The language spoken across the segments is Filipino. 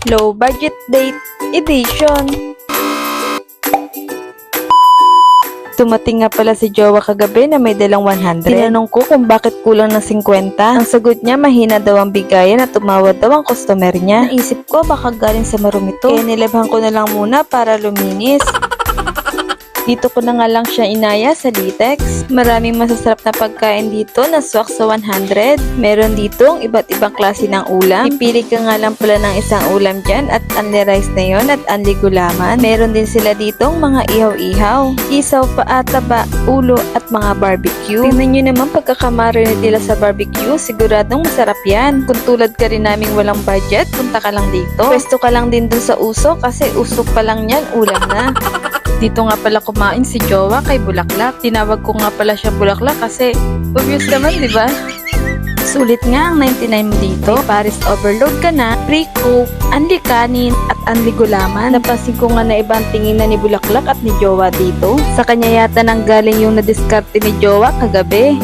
Low budget date edition. Tumating nga pala si Jowa kagabi na may dalang 100. Tinanong ko kung bakit kulang ng 50. Ang sagot niya, mahina daw ang bigayan at tumawad daw ang customer niya. Naisip ko baka galing sa marumi to. Kaya nilabhan ko na lang muna para luminis. Dito ko na nga lang siya inaya sa Litex. Maraming masasarap na pagkain dito na swak sa 100. Meron ditong iba't ibang klase ng ulam. Pipili ka nga lang pala ng isang ulam dyan at only rice na yon at only gulaman. Meron din sila ditong mga ihaw-ihaw, isaw pa ataba, ulo at mga barbecue. Tingnan nyo naman pagkakamarinate nila sa barbecue. Siguradong masarap yan. Kung tulad ka rin naming walang budget, punta ka lang dito. Pwesto ka lang din dun sa usok kasi usok pa lang yan, ulam na. Dito nga pala kumain si Jowa kay Bulaklak. Tinawag ko nga pala siya Bulaklak kasi obvious naman, di ba? Sulit nga ang 99 mo dito. Paris overload ka na, pre-cook, unli kanin at unli gulaman. Napansin ko nga na ibang tingin na ni Bulaklak at ni Jowa dito. Sa kanya yata nang galing yung nadiskarte ni Jowa kagabi.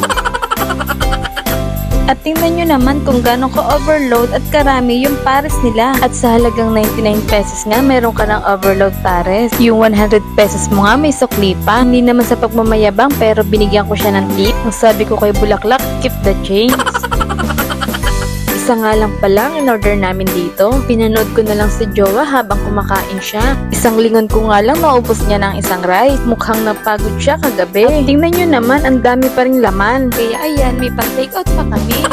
At tingnan nyo naman kung gano'ng ka-overload at karami yung pares nila. At sa halagang 99 pesos nga, meron ka ng overload pares. Yung 100 pesos mo nga may sukli pa. Hindi naman sa pagmamayabang pero binigyan ko siya ng tip. Ang sabi ko kay Bulaklak, keep the change. Isa nga lang palang in-order namin dito. Pinanood ko na lang si Jowa habang kumakain siya. Isang lingon ko nga lang maubos niya ng isang rice. Mukhang napagod siya kagabi. At tingnan nyo naman, ang dami pa ring laman. Kaya ayan, may pang-take out pa kami.